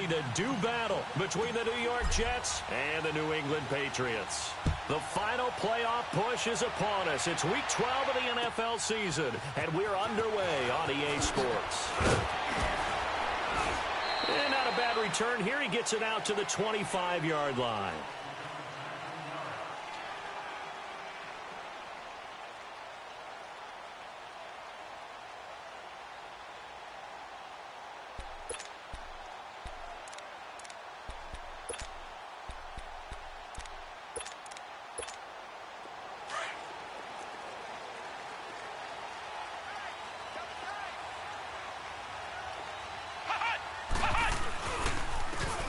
ready to do battle between the New York Jets and the New England Patriots. The final playoff push is upon us. It's Week 12 of the NFL season, and we're underway on EA Sports. And not a bad return here. He gets it out to the 25-yard line.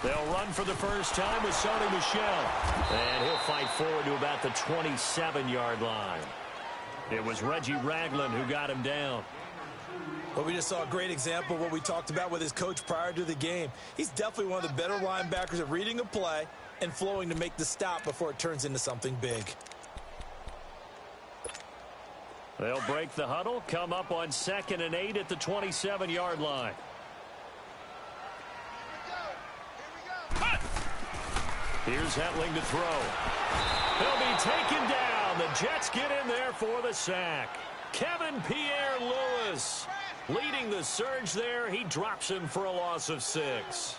They'll run for the first time with Sony Michel. And he'll fight forward to about the 27-yard line. It was Reggie Ragland who got him down. Well, we just saw a great example of what we talked about with his coach prior to the game. He's definitely one of the better linebackers at reading a play and flowing to make the stop before it turns into something big. They'll break the huddle, come up on 2nd and 8 at the 27-yard line. Here's Hetling to throw. He'll be taken down. The Jets get in there for the sack. Kevin Pierre-Louis leading the surge there. He drops him for a loss of 6.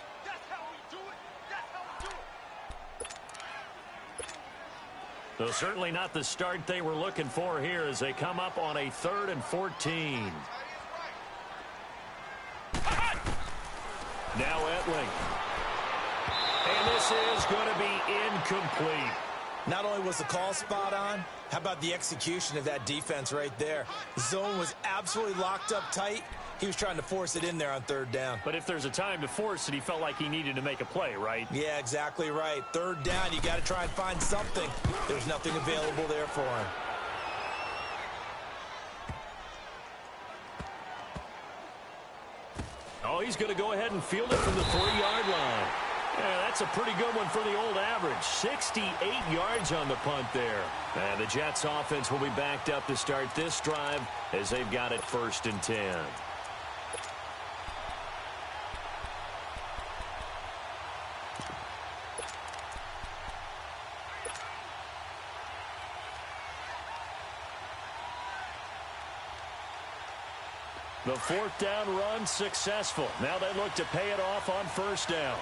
So certainly not the start they were looking for here as they come up on a 3rd and 14. Now Hetling. And this is going to be incomplete. Not only was the call spot on, how about the execution of that defense right there? The zone was absolutely locked up tight. He was trying to force it in there on 3rd down. But if there's a time to force it, he felt like he needed to make a play, right? Yeah, exactly right. 3rd down, you got to try and find something. There's nothing available there for him. Oh, he's going to go ahead and field it from the 3-yard line. Yeah, that's a pretty good one for the old average. 68 yards on the punt there. And the Jets offense will be backed up to start this drive as they've got it 1st and 10. The 4th down run successful. Now they look to pay it off on 1st down.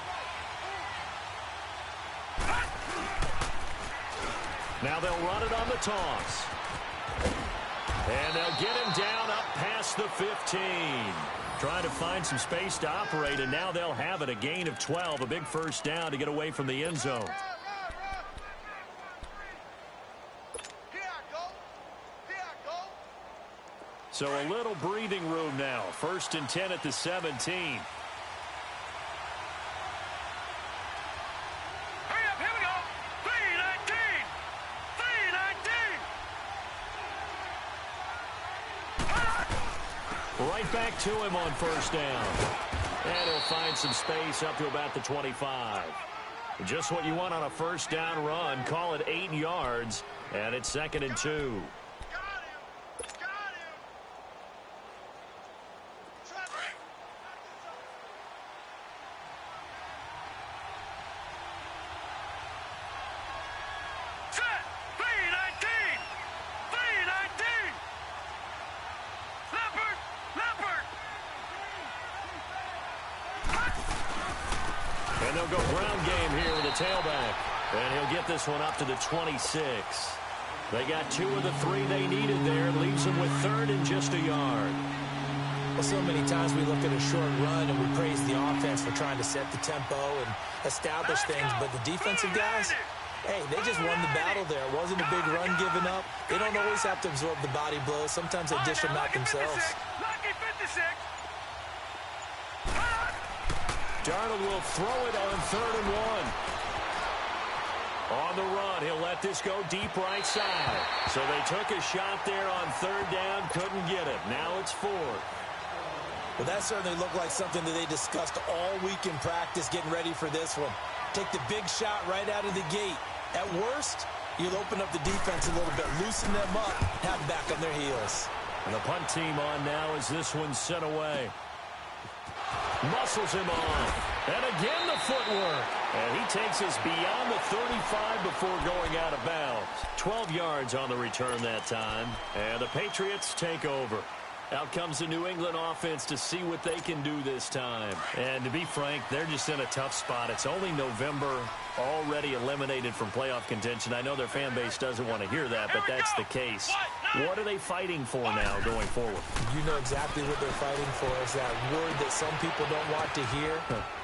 Now they'll run it on the toss. And they'll get him down up past the 15. Trying to find some space to operate, and now they'll have it. A gain of 12, a big 1st down to get away from the end zone. So a little breathing room now. 1st and 10 at the 17. Right back to him on 1st down. And he'll find some space up to about the 25. Just what you want on a 1st down run. Call it 8 yards. And it's 2nd and 2. And they'll go ground game here with a tailback. And he'll get this one up to the 26. They got 2 of the 3 they needed there. Leaves them with 3rd and just a yard. Well, so many times we look at a short run and we praise the offense for trying to set the tempo and establish things. But the defensive guys, hey, they just won the battle there. It wasn't a big run given up. They don't always have to absorb the body blows. Sometimes they dish them out themselves. Darnold will throw it on 3rd and 1. On the run, he'll let this go deep right side. So they took a shot there on 3rd down, couldn't get it. Now it's 4th. Well, that certainly looked like something that they discussed all week in practice, getting ready for this one. Take the big shot right out of the gate. At worst, you'll open up the defense a little bit, loosen them up, have them back on their heels. And the punt team on now as this one's sent away. Muscles him off. And again the footwork. And he takes us beyond the 35 before going out of bounds. 12 yards on the return that time. And the Patriots take over. Out comes the New England offense to see what they can do this time. And to be frank, they're just in a tough spot. It's only November, already eliminated from playoff contention. I know their fan base doesn't want to hear that, but that's the case. What are they fighting for now going forward? You know exactly what they're fighting for. Is that word that some people don't want to hear,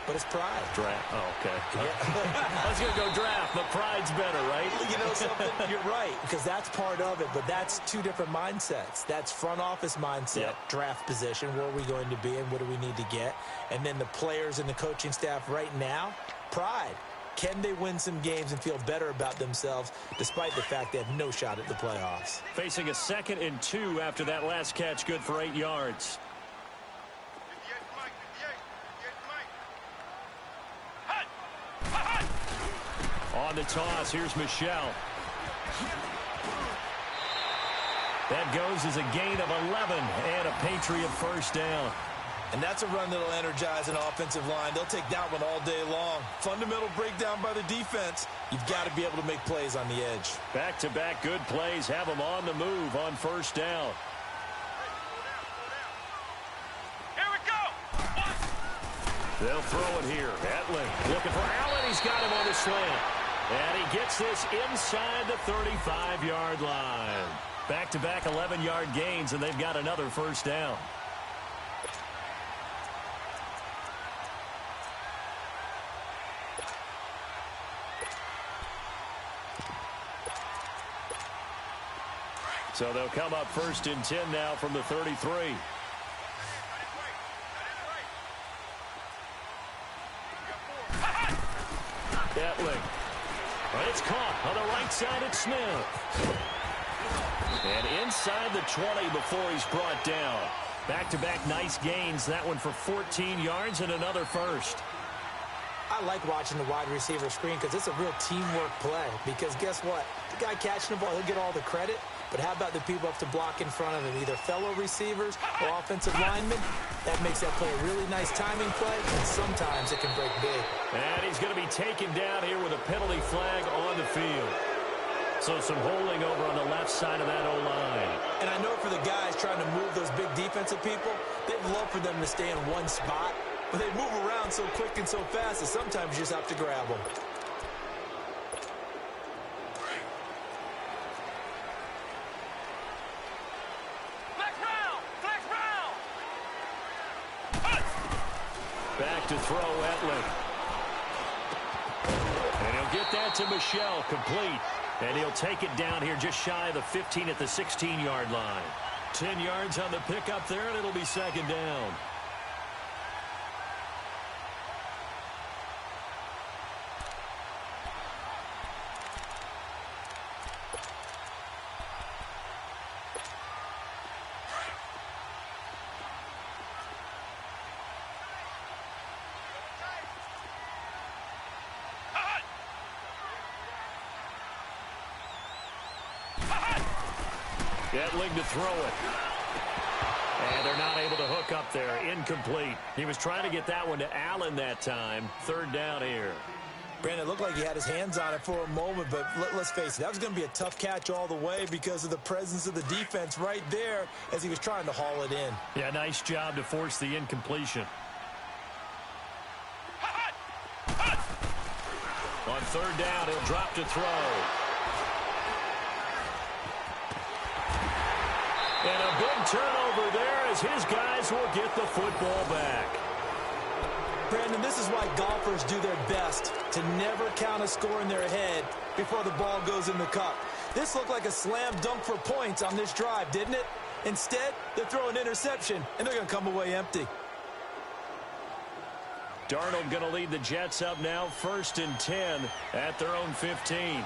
but it's pride. Draft. Oh, okay. Yeah. I was going to go draft, but pride's better, right? You know something? You're right, because that's part of it, but that's two different mindsets. That's front office mindset, draft position, where are we going to be and what do we need to get? And then the players and the coaching staff right now, pride. Can they win some games and feel better about themselves despite the fact they have no shot at the playoffs? Facing a 2nd and 2 after that last catch, good for 8 yards. On the toss, here's Michelle. That goes as a gain of 11 and a Patriot first down. And that's a run that'll energize an offensive line. They'll take that one all day long. Fundamental breakdown by the defense. You've got to be able to make plays on the edge. Back-to-back good plays have them on the move on first down. Here we go. They'll throw it here. Etling looking for Allen. He's got him on the slant. And he gets this inside the 35-yard line. Back-to-back 11-yard gains, and they've got another first down. So they'll come up 1st and 10 now from the 33. Etling. But it's caught on the right side at Smith. And inside the 20 before he's brought down. Back-to-back nice gains. That one for 14 yards and another first. I like watching the wide receiver screen because it's a real teamwork play. Because guess what? The guy catching the ball, he'll get all the credit. But how about the people up to block in front of him, either fellow receivers or offensive linemen? That makes that play a really nice timing play, and sometimes it can break big. And he's going to be taken down here with a penalty flag on the field. So some holding over on the left side of that O-line. And I know for the guys trying to move those big defensive people, they'd love for them to stay in one spot. But they move around so quick and so fast that sometimes you just have to grab them. Back to throw, Etling. And he'll get that to Michelle, complete. And he'll take it down here just shy of the 15 at the 16-yard line. 10 yards on the pickup there, and it'll be 2nd down. Etling to throw it. And they're not able to hook up there. Incomplete. He was trying to get that one to Allen that time. 3rd down here. Brandon, it looked like he had his hands on it for a moment, but let's face it, that was going to be a tough catch all the way because of the presence of the defense right there as he was trying to haul it in. Yeah, nice job to force the incompletion. On 3rd down, he'll drop to throw. And a big turnover there as his guys will get the football back. Brandon, this is why golfers do their best to never count a score in their head before the ball goes in the cup. This looked like a slam dunk for points on this drive, didn't it? Instead, they throw an interception, and they're going to come away empty. Darnold going to lead the Jets up now, 1st and 10 at their own 15.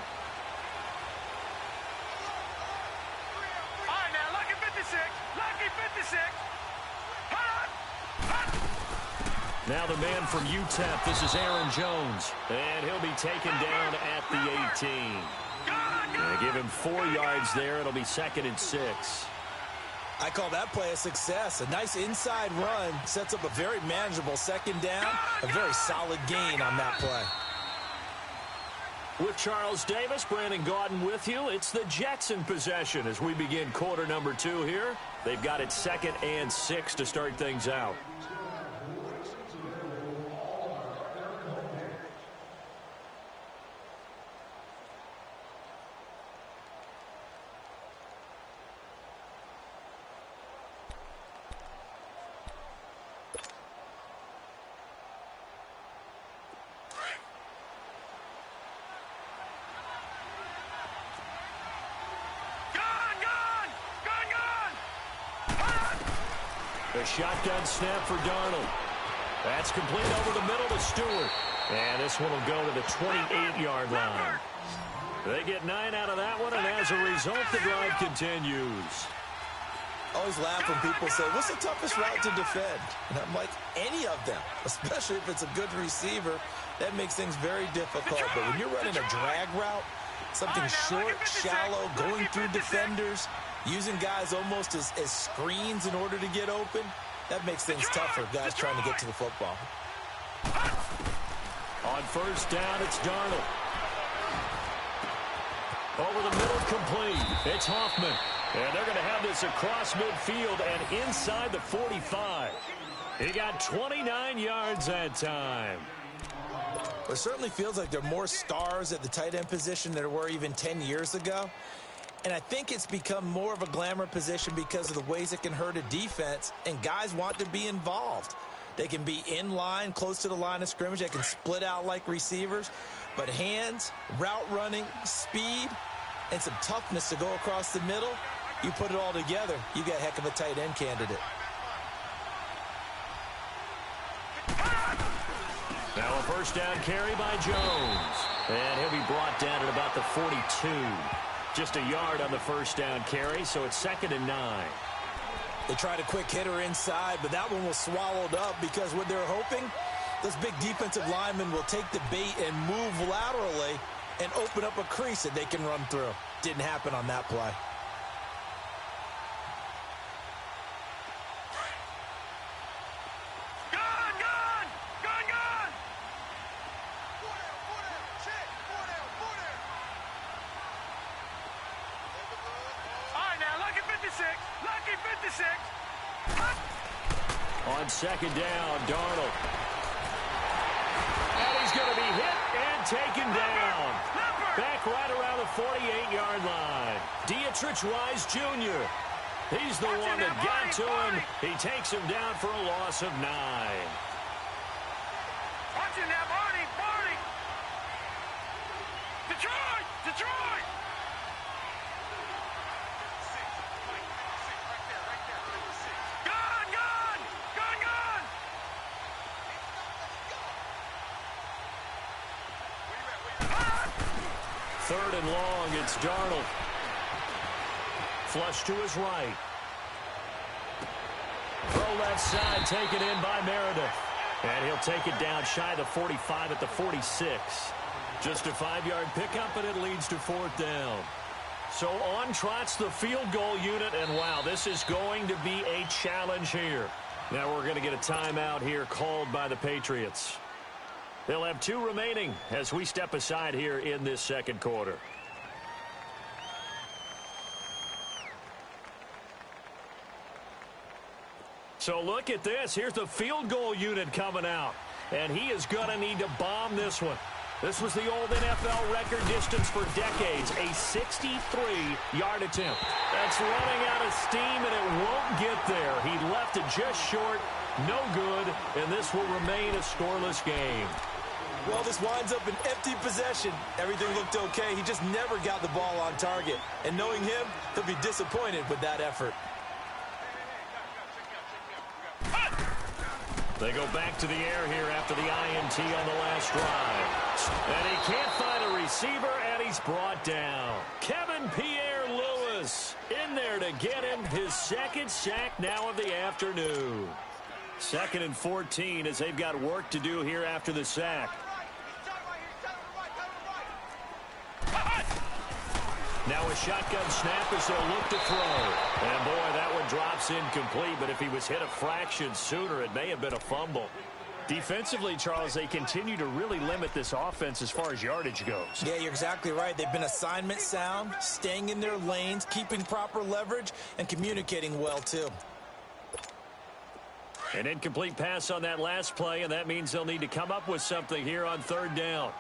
Now the man from UTEP, this is Aaron Jones. And he'll be taken down at the 18. They give him 4 yards there. It'll be 2nd and 6. I call that play a success. A nice inside run sets up a very manageable second down, a very solid gain on that play. With Charles Davis, Brandon Gaudin with you. It's the Jets in possession as we begin quarter number 2 here. They've got it 2nd and 6 to start things out. A shotgun snap for Darnold. That's complete over the middle to Stewart. And this one will go to the 28-yard line. They get 9 out of that one, and as a result, the drive continues. Always laugh when people say, what's the toughest route to defend? And I'm like, any of them, especially if it's a good receiver. That makes things very difficult. But when you're running a drag route, something short, shallow, going through defenders, using guys almost as screens in order to get open, that makes things tougher, guys trying to get to the football. On first down, it's Darnold. Over the middle, complete. It's Hoffman. And they're going to have this across midfield and inside the 45. He got 29 yards that time. It certainly feels like there are more stars at the tight end position than there were even 10 years ago. And I think it's become more of a glamour position because of the ways it can hurt a defense, and guys want to be involved. They can be in line, close to the line of scrimmage. They can split out like receivers. But hands, route running, speed, and some toughness to go across the middle, you put it all together, you got a heck of a tight end candidate. Now a first down carry by Jones. And he'll be brought down at about the 42. Just a yard on the first down carry, so it's 2nd and 9. They tried a quick hitter inside, but that one was swallowed up because what they're hoping, those big defensive linemen will take the bait and move laterally and open up a crease that they can run through. Didn't happen on that play. On second down, Darnold. And he's going to be hit and taken down. Back right around the 48-yard line. Dietrich Wise Jr. He's the one that got to him. He takes him down for a loss of 9. Watching that, Barney! Detroit! Third and long, it's Darnold. Flush to his right. Throw left side, taken in by Meredith. And he'll take it down shy of the 45 at the 46. Just a 5-yard pickup, and it leads to 4th down. So on trots the field goal unit, and wow, this is going to be a challenge here. Now we're going to get a timeout here called by the Patriots. They'll have 2 remaining as we step aside here in this second quarter. So look at this. Here's the field goal unit coming out. And he is going to need to bomb this one. This was the old NFL record distance for decades, a 63-yard attempt. That's running out of steam, and it won't get there. He left it just short, no good, and this will remain a scoreless game. Well, this winds up an empty possession. Everything looked okay. He just never got the ball on target. And knowing him, he'll be disappointed with that effort. They go back to the air here after the INT on the last drive. And he can't find a receiver, and he's brought down. Kevin Pierre-Louis in there to get him his 2nd sack now of the afternoon. 2nd and 14 as they've got work to do here after the sack. Now a shotgun snap as they'll look to throw. And, boy, that one drops incomplete, but if he was hit a fraction sooner, it may have been a fumble. Defensively, Charles, they continue to really limit this offense as far as yardage goes. Yeah, you're exactly right. They've been assignment sound, staying in their lanes, keeping proper leverage, and communicating well, too. An incomplete pass on that last play, and that means they'll need to come up with something here on third down.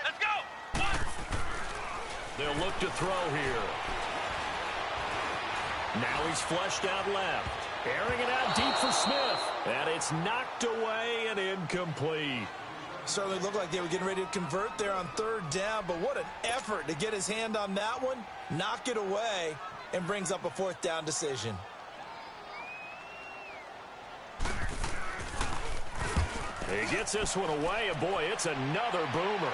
Let's go! They'll look to throw here. Now he's flushed out left. Airing it out deep for Smith. And it's knocked away and incomplete. Certainly looked like they were getting ready to convert there on third down, but what an effort to get his hand on that one, knock it away, and brings up a fourth down decision. He gets this one away, and boy, it's another boomer.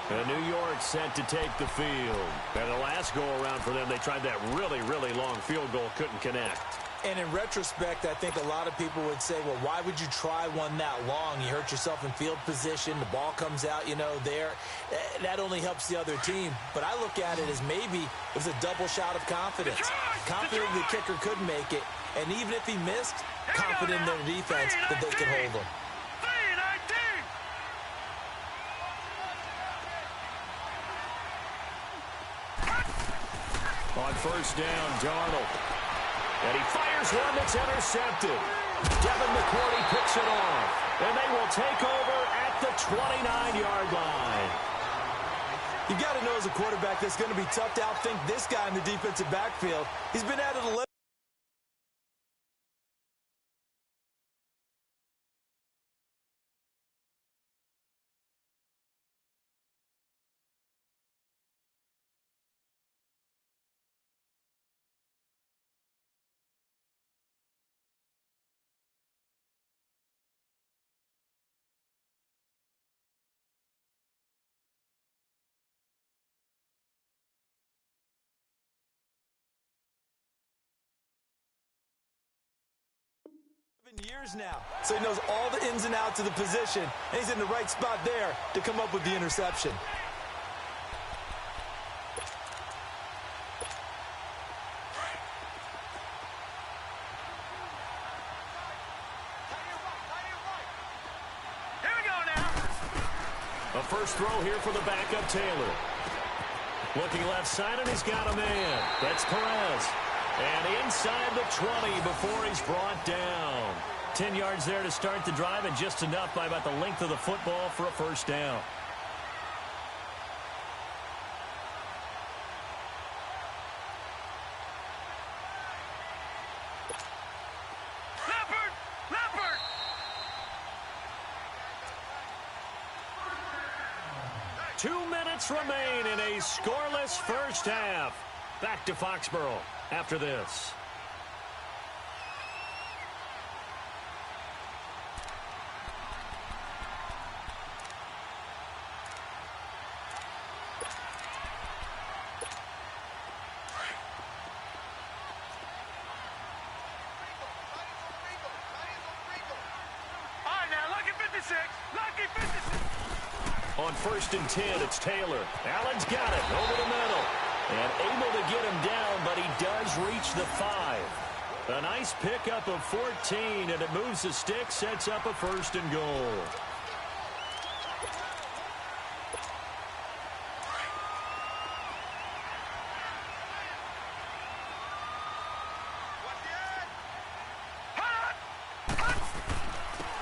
And New York set to take the field. And the last go-around for them, they tried that really, really long field goal, couldn't connect. And in retrospect, I think a lot of people would say, well, why would you try one that long? You hurt yourself in field position. The ball comes out, there. That only helps the other team. But I look at it as maybe it was a double shot of confidence. Confident the kicker could make it. And even if he missed, confident in their defense that they could hold him. On first down, Darnold. And he fires one that's intercepted. Devin McCourty picks it off. And they will take over at the 29-yard line. You got to know as a quarterback that's going to be tough to outthink this guy in the defensive backfield. He's been at it 11. Years now, so he knows all the ins and outs of the position, and he's in the right spot there to come up with the interception. Here we go now. A first throw here for the backup Taylor. Looking left side, and he's got a man. That's Perez. And inside the 20 before he's brought down. 10 yards there to start the drive, and just enough by about the length of the football for a first down. Leopard! 2 minutes remain in a scoreless first half. Back to Foxborough after this. All right, now, lucky 56. Lucky 56. On first and 10, it's Taylor. Allen's got it over the middle. And able to get him down, but he does reach the 5. A nice pickup of 14, and it moves the stick, sets up a first and goal.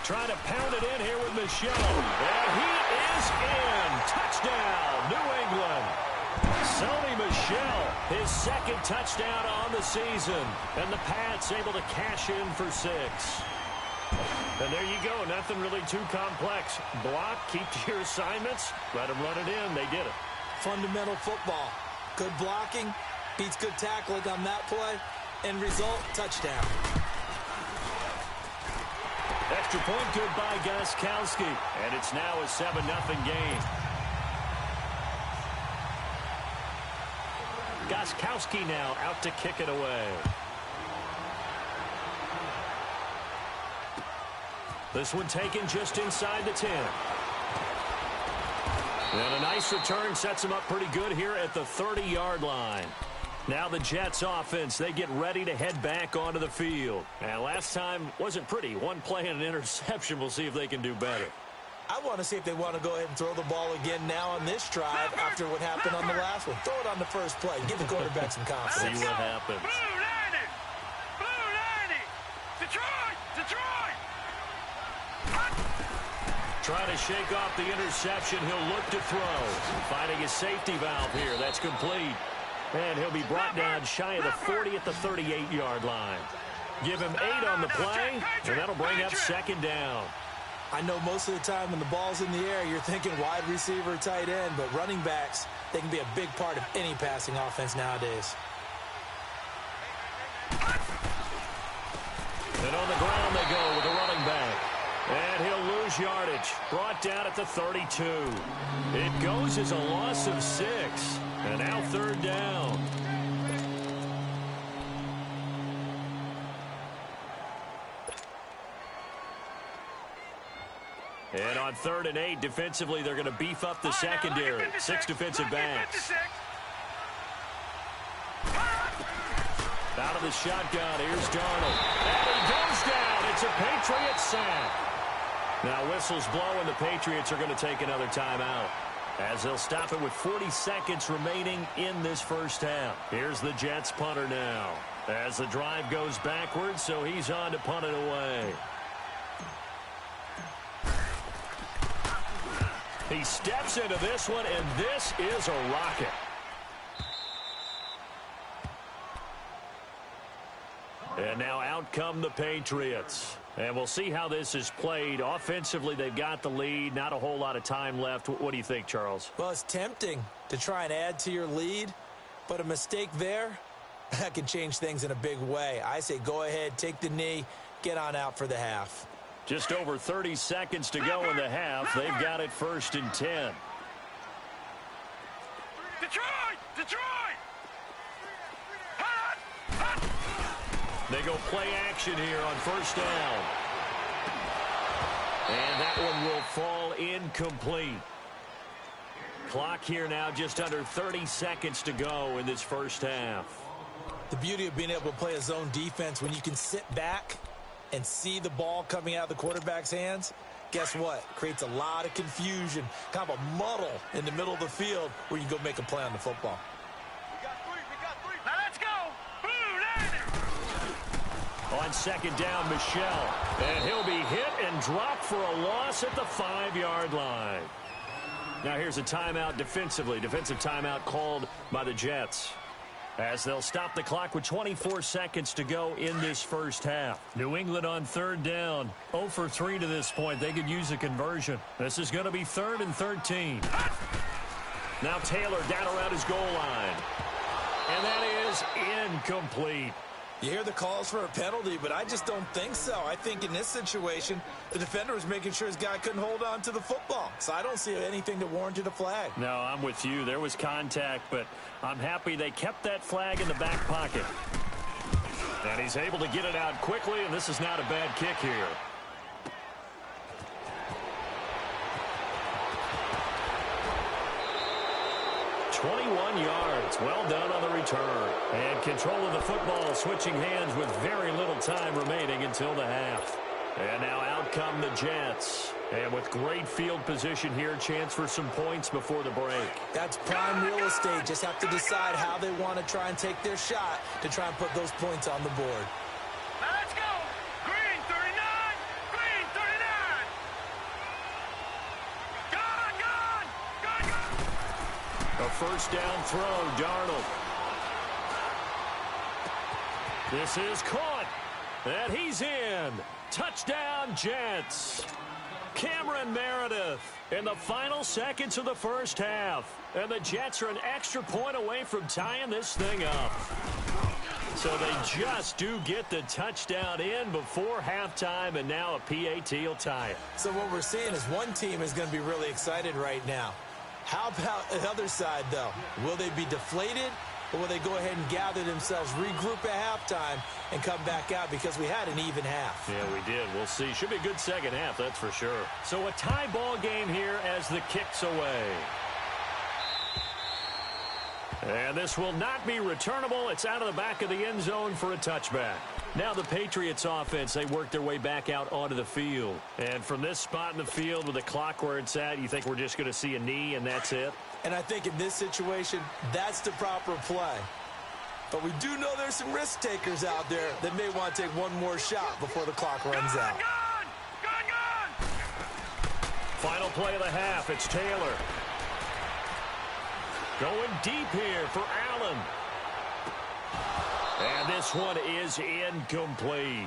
Trying to pound it in here with Michelle. And he is in. Touchdown, New England. Sony Michel, his second touchdown on the season. And the Pats able to cash in for 6. And there you go. Nothing really too complex. Block, keep to your assignments, let them run it in. They did it. Fundamental football. Good blocking, beats good tackling on that play. End result, touchdown. Extra point good by Gostkowski. And it's now a 7-0 game. Gostkowski now out to kick it away. This one taken just inside the 10. And a nice return sets them up pretty good here at the 30-yard line. Now the Jets offense, they get ready to head back onto the field. And last time wasn't pretty. One play and an interception. We'll see if they can do better. I want to see if they want to go ahead and throw the ball again now on this drive after what happened on the last one. Throw it on the first play. Give the quarterback some confidence. See what happens. Blue 90! Blue 90! Detroit! Detroit! Trying to shake off the interception. He'll look to throw. Finding his safety valve here. That's complete. And he'll be brought down shy of the 40 at the 38-yard line. Give him 8 on the play, and that'll bring up second down. I know most of the time when the ball's in the air, you're thinking wide receiver, tight end, but running backs, they can be a big part of any passing offense nowadays. And on the ground they go with the running back. And he'll lose yardage. Brought down at the 32. It goes as a loss of 6. And now third down. And on 3rd and 8, defensively, they're going to beef up the secondary. 6 defensive backs. Out of the shotgun, here's Darnold. And he goes down. It's a Patriot sack. Now whistles blow, and the Patriots are going to take another timeout, as they'll stop it with 40 seconds remaining in this first half. Here's the Jets punter now, as the drive goes backwards, so he's on to punt it away. He steps into this one, and this is a rocket. And now out come the Patriots. And we'll see how this is played. Offensively, they've got the lead. Not a whole lot of time left. What do you think, Charles? Well, it's tempting to try and add to your lead, but a mistake there, that can change things in a big way. I say go ahead, take the knee, get on out for the half. Just over 30 seconds to go in the half. They've got it 1st and 10. Detroit! Detroit! They go play action here on 1st down. And that one will fall incomplete. Clock here now just under 30 seconds to go in this first half. The beauty of being able to play a zone defense when you can sit back and see the ball coming out of the quarterback's hands, guess what? Creates a lot of confusion, kind of a muddle in the middle of the field where you can go make a play on the football. Now let's go! Blue 90! On 2nd down, Michelle. And he'll be hit and dropped for a loss at the 5-yard line. Now here's a timeout defensively. Defensive timeout called by the Jets, as they'll stop the clock with 24 seconds to go in this first half. New England on 3rd down. 0 for 3 to this point. They could use a conversion. This is going to be 3rd and 13. Now Taylor down around his goal line. And that is incomplete. You hear the calls for a penalty, but I just don't think so. I think in this situation, the defender was making sure his guy couldn't hold on to the football. So I don't see anything that warranted a flag. No, I'm with you. There was contact, but I'm happy they kept that flag in the back pocket. And he's able to get it out quickly, and this is not a bad kick here. .21 yards. Well done on the return. And control of the football switching hands with very little time remaining until the half. And now out come the Jets. And with great field position here, chance for some points before the break. That's prime real estate. Just have to decide how they want to try and take their shot to try and put those points on the board. Now let's go! Green 39! Green 39! Gone! Gone! Gone! Gone! A 1st down throw, Darnold. This is caught. And he's in. Touchdown, Jets. Cameron Meredith in the final seconds of the first half. And the Jets are an extra point away from tying this thing up. So they just do get the touchdown in before halftime, and now a PAT will tie it. So what we're seeing is one team is going to be really excited right now. How about the other side, though? Will they be deflated, or will they go ahead and gather themselves, regroup at halftime, and come back out because we had an even half? Yeah, we did. We'll see. Should be a good second half, that's for sure. So a tie ball game here as the kick's away. And this will not be returnable. It's out of the back of the end zone for a touchback. Now the Patriots offense, they work their way back out onto the field. And from this spot in the field with the clock where it's at, you think we're just going to see a knee and that's it? And I think in this situation, that's the proper play. But we do know there's some risk takers out there that may want to take one more shot before the clock runs out. Gun! Final play of the half, it's Taylor. Going deep here for Allen. And this one is incomplete.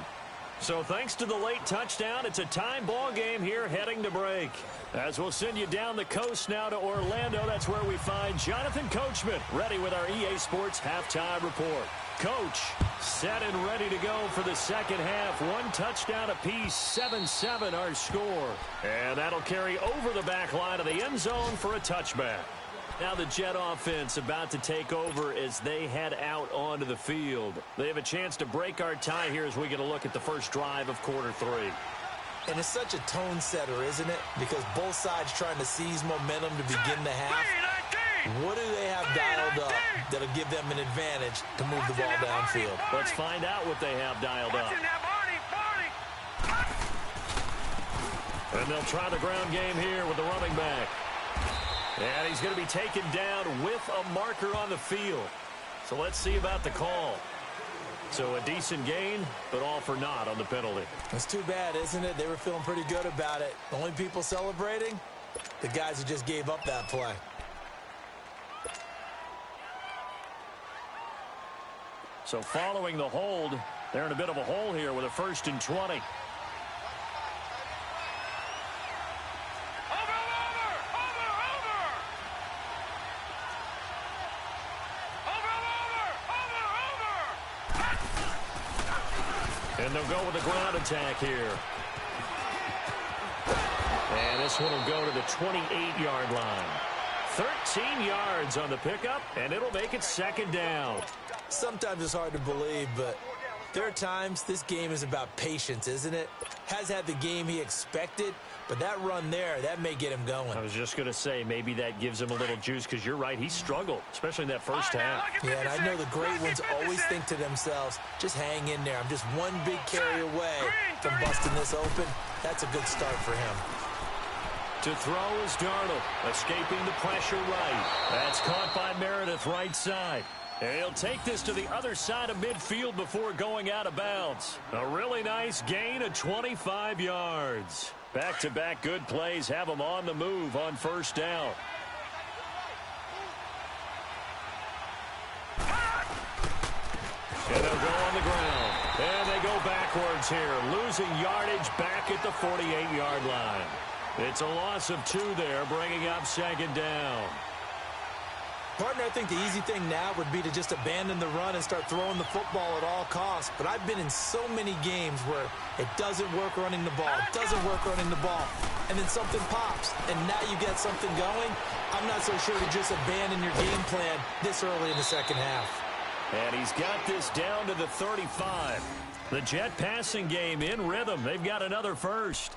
So thanks to the late touchdown, it's a tie ball game here heading to break. As we'll send you down the coast now to Orlando, that's where we find Jonathan Coachman ready with our EA Sports halftime report. Coach, set and ready to go for the second half. One touchdown apiece, 7-7 our score. And that'll carry over the back line of the end zone for a touchback. Now the Jet offense about to take over as they head out onto the field. They have a chance to break our tie here as we get a look at the first drive of quarter three. And it's such a tone setter, isn't it? Because both sides trying to seize momentum to begin the half. What do they have dialed up that'll give them an advantage to move the ball downfield? Let's find out what they have dialed up. And they'll try the ground game here with the running back. And he's going to be taken down with a marker on the field. So let's see about the call. So a decent gain, but all for naught on the penalty. It's too bad, isn't it? They were feeling pretty good about it. The only people celebrating, the guys who just gave up that play. So following the hold, they're in a bit of a hole here with a 1st and 20. And they'll go with a ground attack here. And this one will go to the 28-yard line. 13 yards on the pickup, and it'll make it second down. Sometimes it's hard to believe, but there are times this game is about patience, isn't it? Has had the game he expected, but that run there, that may get him going. I was just going to say, maybe that gives him a little juice, because you're right, he struggled, especially in that first half. Yeah, and I know the great ones always think to themselves, just hang in there. I'm just one big carry away from busting this open. That's a good start for him. To throw is Darnold, escaping the pressure right. That's caught by Meredith right side. And he'll take this to the other side of midfield before going out of bounds. A really nice gain of 25 yards. Back-to-back good plays have them on the move on first down. And they'll go on the ground. And they go backwards here, losing yardage back at the 48-yard line. It's a loss of 2 there, bringing up second down. Partner, I think the easy thing now would be to just abandon the run and start throwing the football at all costs. But I've been in so many games where it doesn't work running the ball. It doesn't work running the ball. And then something pops, and now you get something going. I'm not so sure to just abandon your game plan this early in the second half. And he's got this down to the 35. The Jet passing game in rhythm. They've got another first.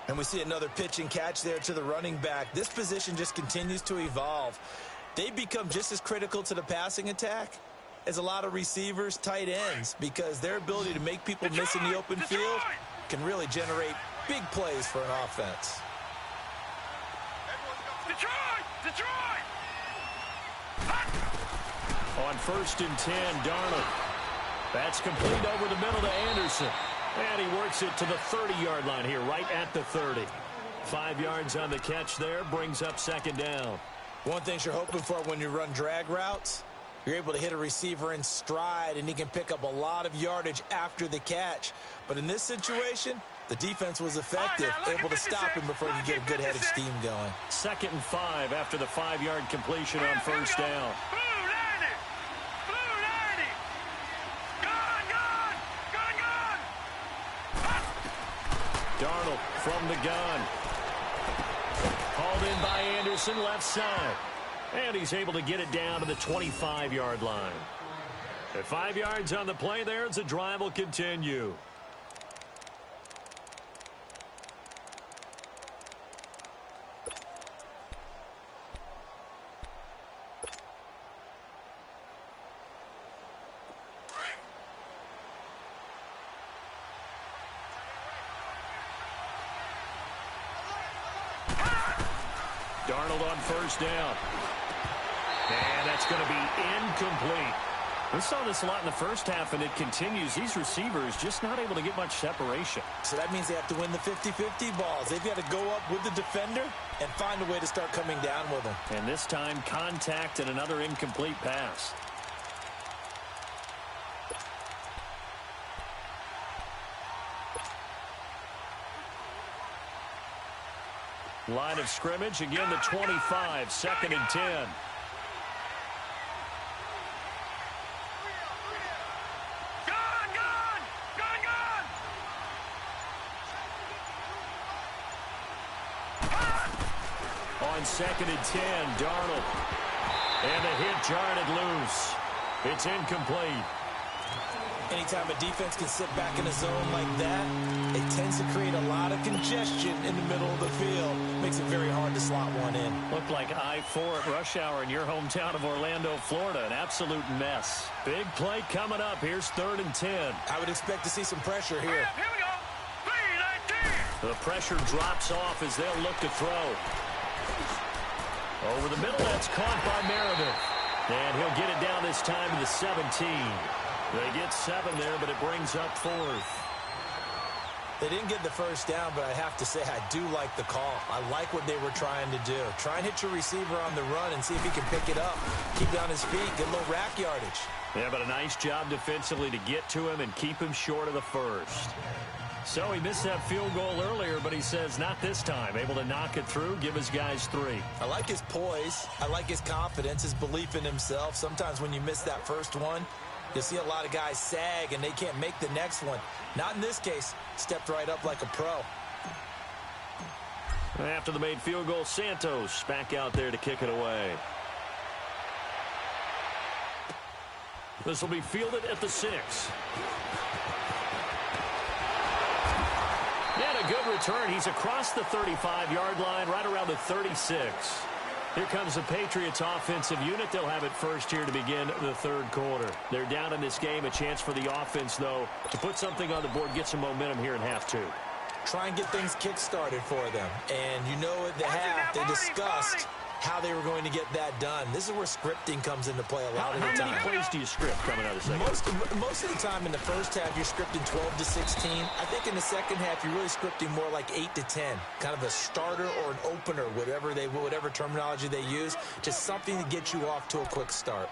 And we see another pitch and catch there to the running back. This position just continues to evolve. They become just as critical to the passing attack as a lot of receivers, tight ends, because their ability to make people miss in the open field can really generate big plays for an offense. Detroit! On 1st and 10, Darnold. That's complete over the middle to Anderson. And he works it to the 30-yard line here, right at the 30. 5 yards on the catch there, brings up second down. One thing you're hoping for when you run drag routes, you're able to hit a receiver in stride, and he can pick up a lot of yardage after the catch. But in this situation, the defense was effective, able to stop him before he could get a good head of steam going. 2nd and 5 after the 5-yard completion on first down. Darnold from the gun. Called in by Anderson, left side. And he's able to get it down to the 25-yard line. At 5 yards on the play there, as the drive will continue. Darnold on first down. And that's going to be incomplete. We saw this a lot in the first half, and it continues. These receivers just not able to get much separation. So that means they have to win the 50-50 balls. They've got to go up with the defender and find a way to start coming down with them. And this time, contact and another incomplete pass. Line of scrimmage, again the 25, 2nd and 10. On 2nd and 10, Darnold. And the hit jarred loose. It's incomplete. Anytime a defense can sit back in a zone like that, it tends to create a lot of congestion in the middle of the field. Makes it very hard to slot one in. Looked like I-4 at rush hour in your hometown of Orlando, Florida. An absolute mess. Big play coming up. Here's 3rd and 10. I would expect to see some pressure here. Here we go. 3-19. The pressure drops off as they'll look to throw. Over the middle, that's caught by Meredith. And he'll get it down this time to the 17. They get 7 there, but it brings up 4th. They didn't get the first down, but I have to say I do like the call. I like what they were trying to do. Try and hit your receiver on the run and see if he can pick it up. Keep down his feet, get a little rack yardage. Yeah, but a nice job defensively to get to him and keep him short of the first. So he missed that field goal earlier, but he says not this time. Able to knock it through, give his guys 3. I like his poise. I like his confidence, his belief in himself. Sometimes when you miss that first one, you'll see a lot of guys sag and they can't make the next one. Not in this case. Stepped right up like a pro. After the made field goal, Santos back out there to kick it away. This will be fielded at the 6. And a good return. He's across the 35-yard line, right around the 36. Here comes the Patriots offensive unit. They'll have it first here to begin the 3rd quarter. They're down in this game. A chance for the offense, though, to put something on the board, get some momentum here in half 2. Try and get things kick-started for them. And you know at the half, they discussed how they were going to get that done. This is where scripting comes into play a lot of the time. How many plays do you script coming out of the second? Most of the time in the first half, you're scripting 12 to 16. I think in the second half, you're really scripting more like 8 to 10. Kind of a starter or an opener, whatever terminology they use. Just something to get you off to a quick start.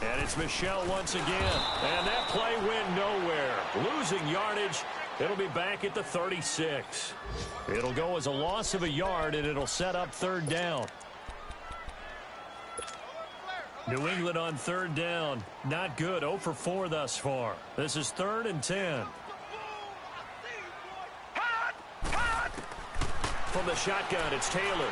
And it's Michelle once again. And that play went nowhere. Losing yardage. It'll be back at the 36. It'll go as a loss of a yard, and it'll set up 3rd down. New England on 3rd down. Not good. 0 for 4 thus far. This is 3rd and 10. From the shotgun, it's Taylor.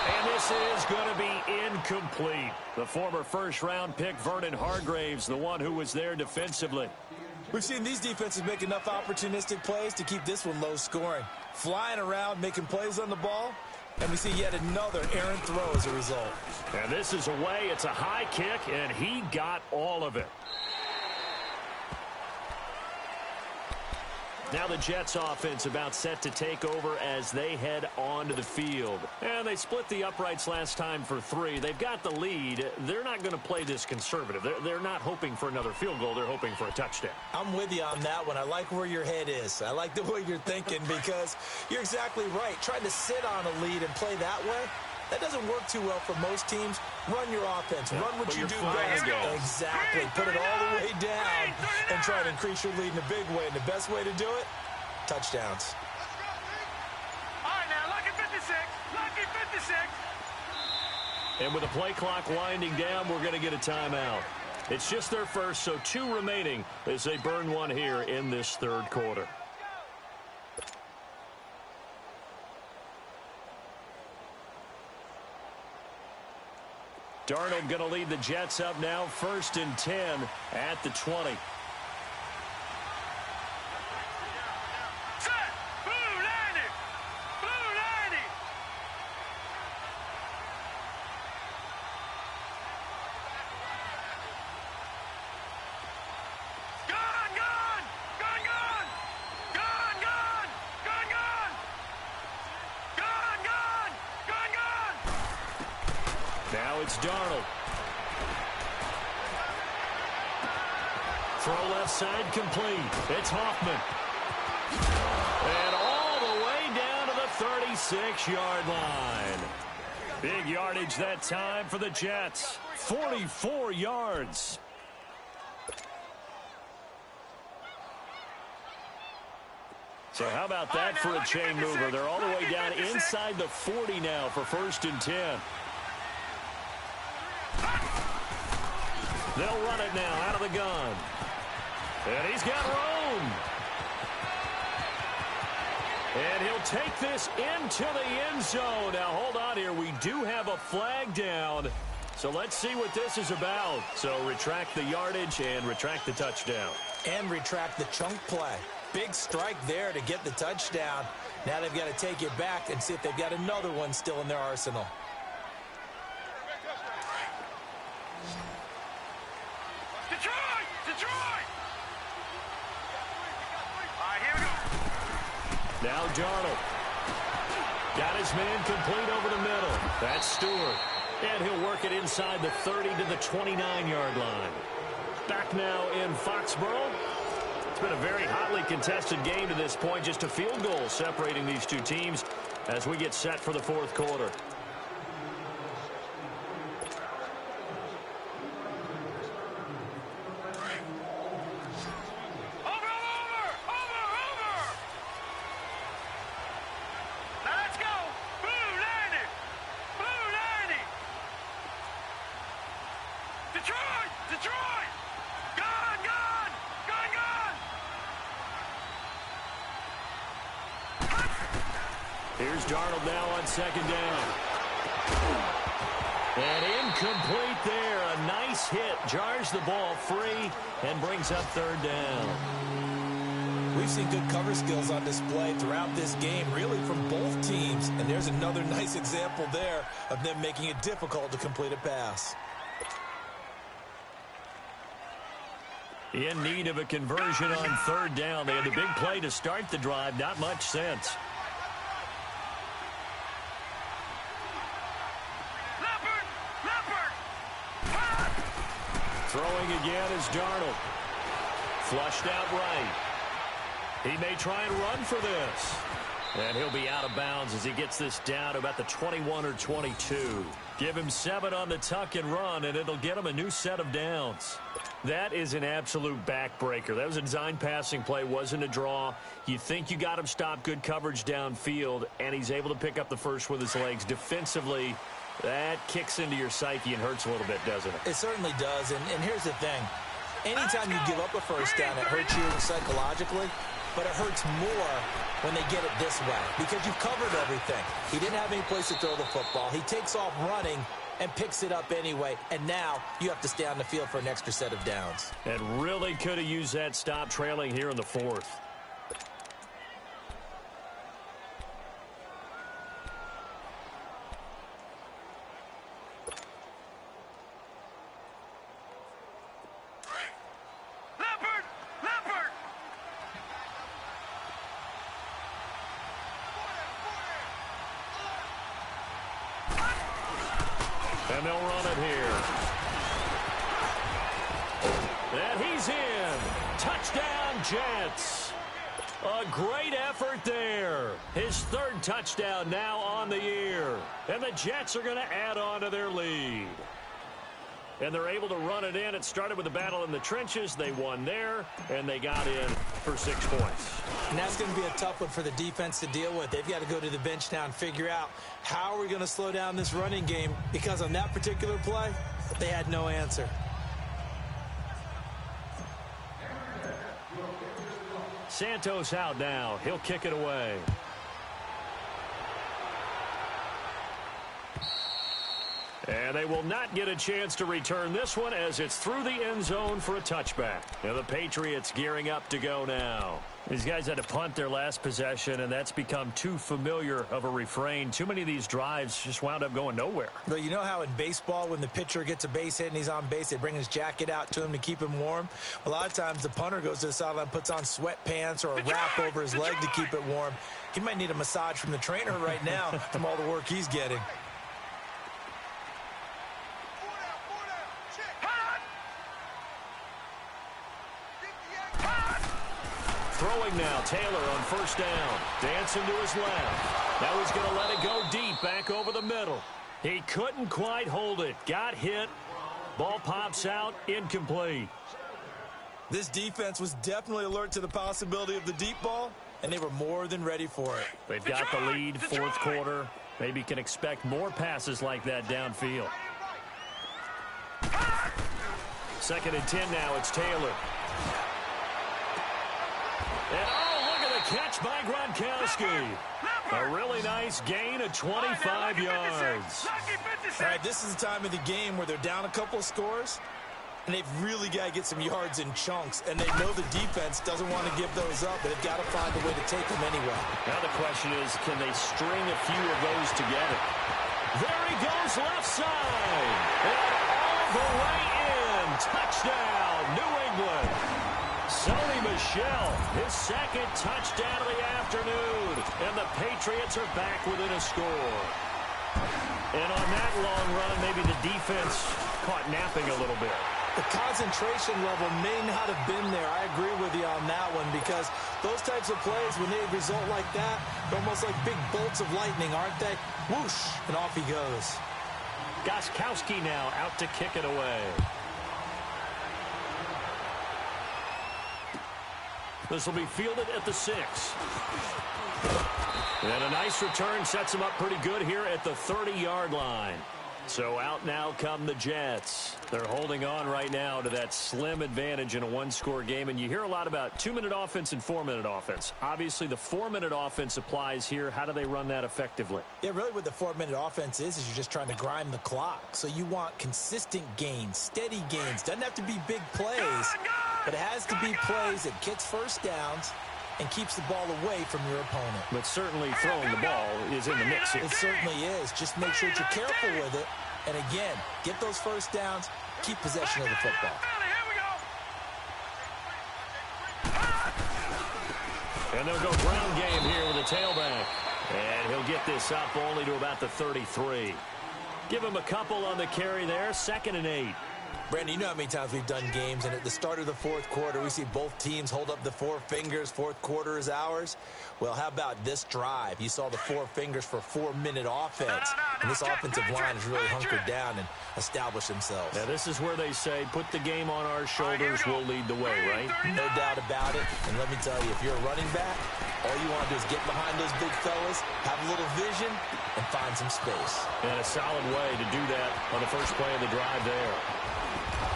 And this is going to be incomplete. The former first-round pick, Vernon Hargraves, the one who was there defensively. We've seen these defenses make enough opportunistic plays to keep this one low scoring. Flying around, making plays on the ball, and we see yet another errant throw as a result. And this is away. It's a high kick, and he got all of it. Now the Jets offense about set to take over as they head onto the field. And they split the uprights last time for 3. They've got the lead. They're not going to play this conservative. They're not hoping for another field goal. They're hoping for a touchdown. I'm with you on that one. I like where your head is. I like the way you're thinking because you're exactly right. Trying to sit on a lead and play that way, that doesn't work too well for most teams. Run your offense. Run what you do best. Exactly. Put it all the way down and try to increase your lead in a big way. And the best way to do it, touchdowns. And with the play clock winding down, we're going to get a timeout. It's just their first, so 2 remaining as they burn one here in this third quarter. Darnold going to lead the Jets up now, 1st and 10 at the 20. Now it's Darnold. Throw left side complete. It's Hoffman. And all the way down to the 36-yard line. Big yardage that time for the Jets. 44 yards. So how about that for a chain mover? They're all the way down inside the 40 now for 1st and 10. They'll run it now out of the gun. And he's got room. And he'll take this into the end zone. Now, hold on here. We do have a flag down. So let's see what this is about. So retract the yardage and retract the touchdown. And retract the chunk play. Big strike there to get the touchdown. Now they've got to take it back and see if they've got another one still in their arsenal. Now Darnold. Got his man complete over the middle. That's Stewart. And he'll work it inside the 30 to the 29-yard line. Back now in Foxborough. It's been a very hotly contested game to this point. Just a field goal separating these two teams as we get set for the fourth quarter. Here's Darnold now on 2nd down. And incomplete there. A nice hit. Jars the ball free and brings up 3rd down. We've seen good cover skills on display throughout this game, really from both teams. And there's another nice example there of them making it difficult to complete a pass. In need of a conversion on 3rd down. They had the big play to start the drive. Not much sense. Throwing again is Darnold. Flushed out right. He may try and run for this. And he'll be out of bounds as he gets this down to about the 21 or 22. Give him 7 on the tuck and run, and it'll get him a new set of downs. That is an absolute backbreaker. That was a design passing play, wasn't a draw. You think you got him stopped, good coverage downfield, and he's able to pick up the first with his legs. Defensively, that kicks into your psyche and hurts a little bit, doesn't it? It certainly does, and here's the thing. Anytime you give up a first down, it hurts you psychologically, but it hurts more when they get it this way because you've covered everything. He didn't have any place to throw the football. He takes off running and picks it up anyway, and now you have to stay on the field for an extra set of downs. And really could have used that stop trailing here in the 4th. And they'll run it here. And he's in. Touchdown, Jets. A great effort there. His 3rd touchdown now on the year. And the Jets are going to add on to their lead. and they're able to run it in. It started with a battle in the trenches. They won there, and they got in for 6 points. And that's going to be a tough one for the defense to deal with. They've got to go to the bench now and figure out how are we going to slow down this running game, because on that particular play, they had no answer. Santos out now. He'll kick it away. And they will not get a chance to return this one as it's through the end zone for a touchback. Now the Patriots gearing up to go now. These guys had to punt their last possession, and that's become too familiar of a refrain. Too many of these drives just wound up going nowhere. But you know how in baseball, when the pitcher gets a base hit and he's on base, they bring his jacket out to him to keep him warm? A lot of times the punter goes to the sideline, puts on sweatpants or a wrap over his leg to keep it warm. He might need a massage from the trainer right now from all the work he's getting. Throwing now, Taylor on first down. Dancing to his left. Now he's going to let it go deep back over the middle. He couldn't quite hold it. Got hit. Ball pops out. Incomplete. This defense was definitely alert to the possibility of the deep ball, and they were more than ready for it. They've got the lead, fourth quarter. Maybe can expect more passes like that downfield. 2nd and 10 now. It's Taylor. And, oh, look at the catch by Gronkowski. A really nice gain of 25 yards. All right, this is the time of the game where they're down a couple of scores, and they've really got to get some yards in chunks, and they know the defense doesn't want to give those up, but they've got to find a way to take them anyway. Now the question is, can they string a few of those together? There he goes, left side. And all the way in. Touchdown, New England. Sonny Michel, his 2nd touchdown of the afternoon. And the Patriots are back within a score. And on that long run, maybe the defense caught napping a little bit. The concentration level may not have been there. I agree with you on that one, because those types of plays, when they result like that, they're almost like big bolts of lightning, aren't they? Whoosh, and off he goes. Gostkowski now out to kick it away. This will be fielded at the 6. And a nice return sets him up pretty good here at the 30-yard line. So out now come the Jets. They're holding on right now to that slim advantage in a one-score game. And you hear a lot about 2-minute offense and 4-minute offense. Obviously, the 4-minute offense applies here. How do they run that effectively? Yeah, really what the 4-minute offense is you're just trying to grind the clock. So you want consistent gains, steady gains. Doesn't have to be big plays, but it has to be plays that gets first downs and keeps the ball away from your opponent. But certainly throwing the ball is in the mix here. It certainly is. Just make sure that you're careful with it. And again, get those first downs, keep possession of the football. And they'll go ground game here with a tailback. And he'll get this up only to about the 33. Give him a couple on the carry there. 2nd and 8. Brandon, you know how many times we've done games, and at the start of the fourth quarter, we see both teams hold up the 4 fingers, fourth quarter is ours. Well, how about this drive? You saw the 4 fingers for 4-minute offense, and this offensive line has really hunkered down and established themselves. Now, this is where they say, put the game on our shoulders, we'll lead the way, right? No doubt about it, and let me tell you, if you're a running back, all you want to do is get behind those big fellas, have a little vision, and find some space. And a solid way to do that on the first play of the drive there.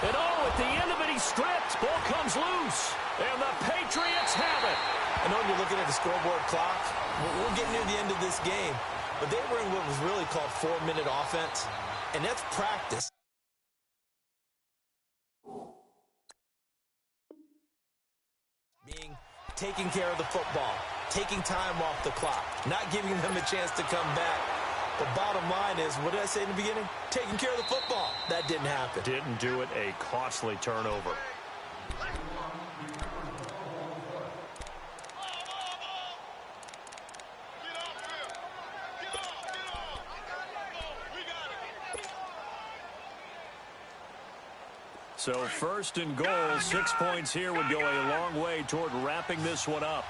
And oh, at the end of it, he stripped. Ball comes loose. And the Patriots have it. I know when you're looking at the scoreboard clock, we're getting near the end of this game. But they were in what was really called 4-minute offense. And that's practice. Taking care of the football. Taking time off the clock. Not giving them a chance to come back. The bottom line is, what did I say in the beginning? Taking care of the football. That didn't happen. Didn't do it. A costly turnover. So 1st and goal, 6 points here would go a long way toward wrapping this one up.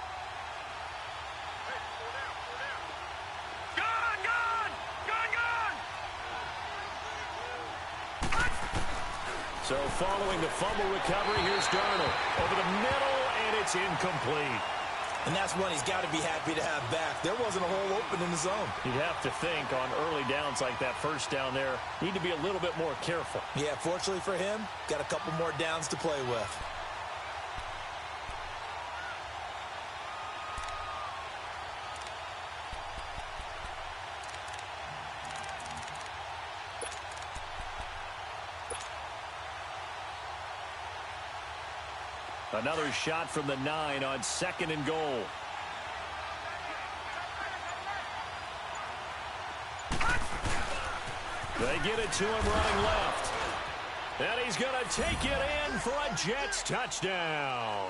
So following the fumble recovery, here's Darnold. Over the middle, and it's incomplete. And that's one he's got to be happy to have back. There wasn't a hole open in the zone. You'd have to think on early downs like that first down there, need to be a little bit more careful. Yeah, fortunately for him, got a couple more downs to play with. Another shot from the 9 on 2nd and goal. They get it to him running left. And he's going to take it in for a Jets touchdown.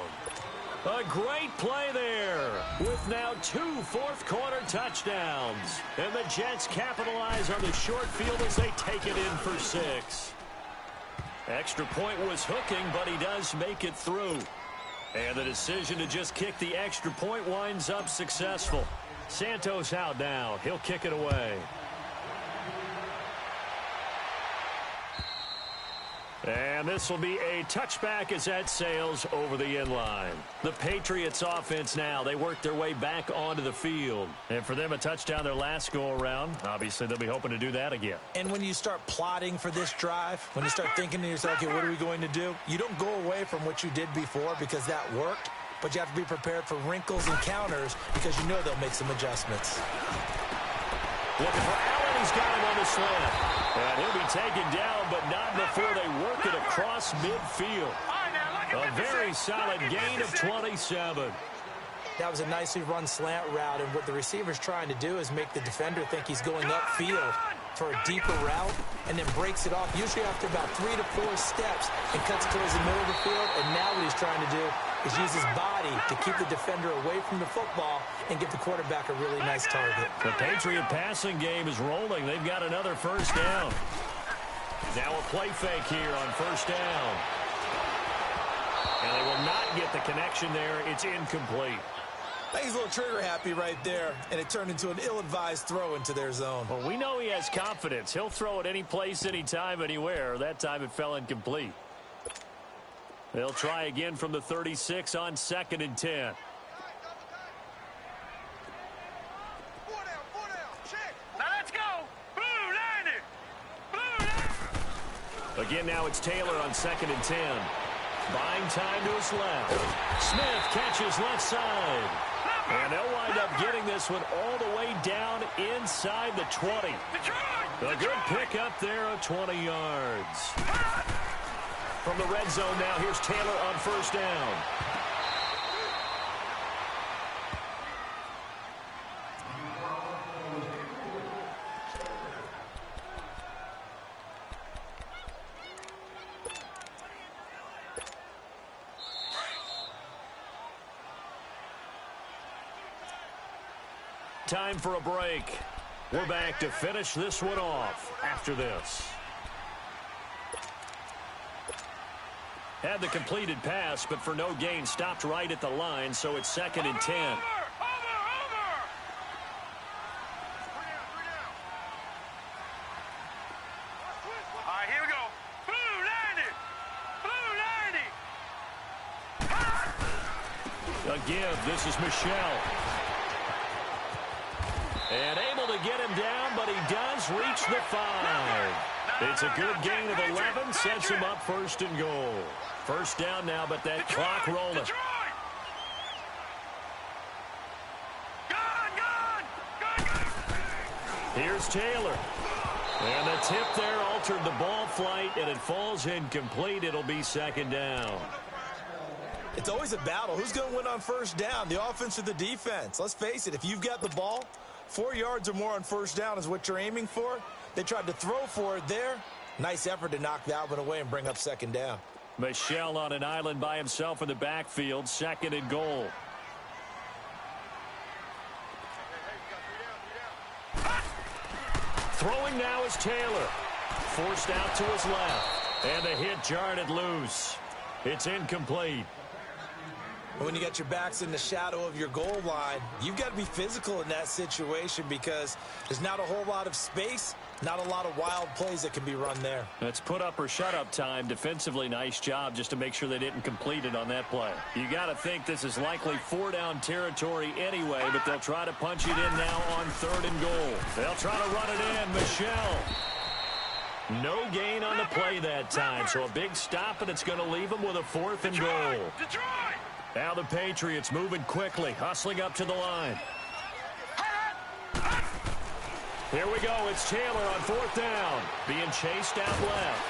A great play there with now 2 fourth-quarter touchdowns. And the Jets capitalize on the short field as they take it in for 6. Extra point was hooking, but he does make it through. And the decision to just kick the extra point winds up successful. Santos out now. He'll kick it away. And this will be a touchback as that sails over the end line. The Patriots offense now, they work their way back onto the field. And for them, a touchdown their last go-around. Obviously, they'll be hoping to do that again. And when you start plotting for this drive, when you start thinking to yourself, okay, what are we going to do? You don't go away from what you did before because that worked, but you have to be prepared for wrinkles and counters because you know they'll make some adjustments. Looking for Allen. He's got him on the slant. And he'll be taken down, but not before they work it across midfield. A very solid gain of 27. That was a nicely run slant route, and what the receiver's trying to do is make the defender think he's going upfield for a deeper route, and then breaks it off, usually after about 3 to 4 steps, and cuts towards the middle of the field. And now what he's trying to do is use his body to keep the defender away from the football and give the quarterback a really nice target. The Patriot passing game is rolling. They've got another first down. Now a play fake here on first down. And they will not get the connection there. It's incomplete. I think he's a little trigger happy right there, and it turned into an ill-advised throw into their zone. Well, we know he has confidence. He'll throw it any place, anytime, anywhere. That time it fell incomplete. They'll try again from the 36 on 2nd and 10. Now let's go. Blue line it. Blue line. Again, now it's Taylor on 2nd and 10. Buying time to his left. Smith catches left side. And they'll wind up getting this one all the way down inside the 20. A good pick up there of 20 yards. From the red zone now, here's Taylor on first down. Time for a break. We're back to finish this one off after this. Had the completed pass, but for no gain, stopped right at the line, so it's 2nd and 10. Over. All right, here we go. Blue 90. Again, this is Michelle. And able to get him down, but he does reach the 5. It's a good gain of 11, sets him up 1st and goal. First down now, but that clock rolling. Here's Taylor. And the tip there altered the ball flight, and it falls incomplete. It'll be 2nd down. It's always a battle. Who's going to win on first down, the offense or the defense? Let's face it, if you've got the ball, 4 yards or more on first down is what you're aiming for. They tried to throw for it there. Nice effort to knock that one away and bring up 2nd down. Michelle on an island by himself in the backfield, 2nd and goal. Throwing now is Taylor. Forced out to his left. And the hit jarred it loose. It's incomplete. When you got your backs in the shadow of your goal line, you've got to be physical in that situation because there's not a whole lot of space Not a lot of wild plays that can be run there. It's put up or shut up time. Defensively, nice job just to make sure they didn't complete it on that play. You got to think this is likely 4-down territory anyway, but they'll try to punch it in now on 3rd and goal. They'll try to run it in. Michelle. No gain on the play that time, so a big stop, and it's going to leave them with a 4th and goal. Now the Patriots moving quickly, hustling up to the line. Here we go. It's Taylor on 4th down. Being chased out left.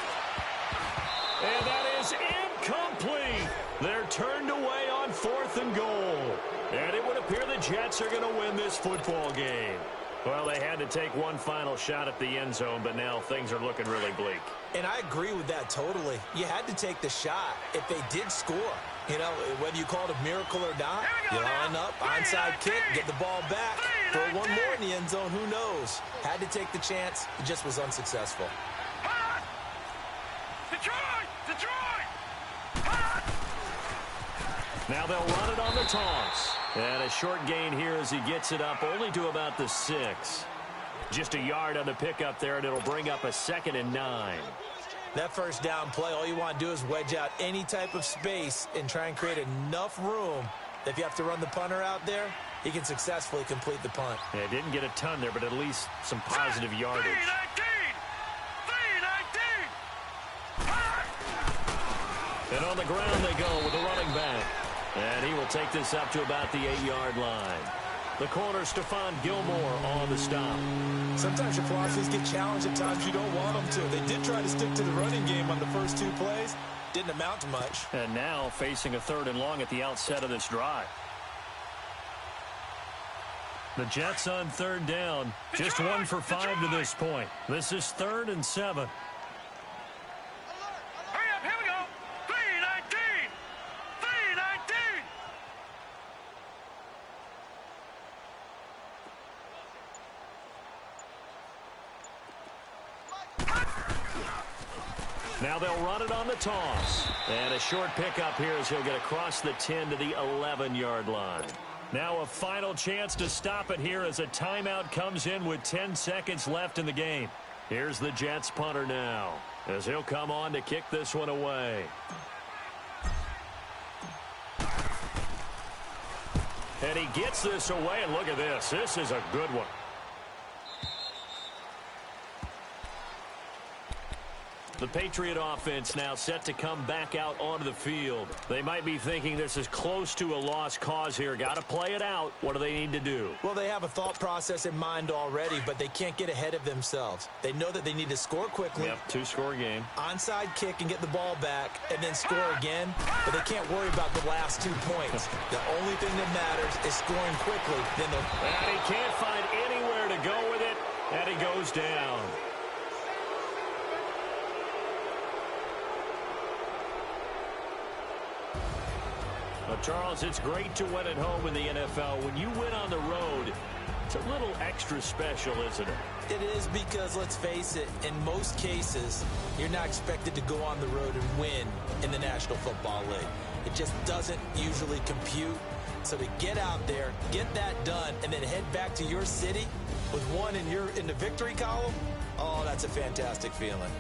And that is incomplete. They're turned away on 4th and goal. And it would appear the Jets are going to win this football game. Well, they had to take one final shot at the end zone, but now things are looking really bleak. And I agree with that totally. You had to take the shot if they did score. You know, whether you call it a miracle or not, you line up, onside kick, get the ball back. Throw one more in the end zone, who knows? Had to take the chance. It just was unsuccessful. Now they'll run it on the toss. And a short gain here as he gets it up only to about the 6. Just a yard on the pickup there, and it'll bring up a 2nd and 9. That first down play, all you want to do is wedge out any type of space and try and create enough room that if you have to run the punter out there, he can successfully complete the punt. Yeah, didn't get a ton there, but at least some positive yardage. And on the ground they go with the running back. And he will take this up to about the 8-yard line. The corner, Stephon Gilmore, on the stop. Sometimes your philosophies get challenged at times you don't want them to. They did try to stick to the running game on the first 2 plays. Didn't amount to much. And now facing a 3rd and long at the outset of this drive. The Jets on 3rd down. Just 1 for 5 to this point. This is 3rd and 7. Hurry up, here we go. 3-19. 3-19. Now they'll run it on the toss. And a short pickup here as he'll get across the 10 to the 11-yard line. Now a final chance to stop it here as a timeout comes in with 10 seconds left in the game. Here's the Jets punter now as he'll come on to kick this one away. And he gets this away, and look at this. This is a good one. The Patriot offense now set to come back out onto the field. They might be thinking this is close to a lost cause here. Got to play it out. What do they need to do? Well, they have a thought process in mind already, but they can't get ahead of themselves. They know that they need to score quickly. Yep, 2-score game. Onside kick and get the ball back and then score again, but they can't worry about the last 2 points. The only thing that matters is scoring quickly. Then and he can't find anywhere to go with it, and he goes down. Well, Charles, it's great to win at home in the NFL. When you win on the road, it's a little extra special, isn't it? It is because, let's face it, in most cases, you're not expected to go on the road and win in the National Football League. It just doesn't usually compute. So to get out there, get that done, and then head back to your city with one in the victory column, oh, that's a fantastic feeling.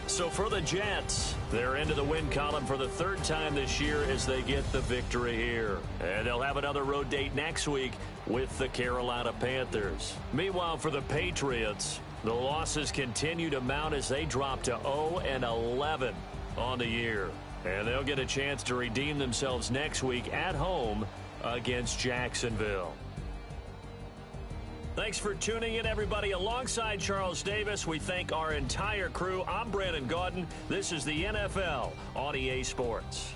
So for the Jets, they're into the win column for the 3rd time this year as they get the victory here. And they'll have another road date next week with the Carolina Panthers. Meanwhile, for the Patriots, the losses continue to mount as they drop to 0-11 on the year. And they'll get a chance to redeem themselves next week at home against Jacksonville. Thanks for tuning in, everybody. Alongside Charles Davis, we thank our entire crew. I'm Brandon Gaudin. This is the NFL on EA Sports.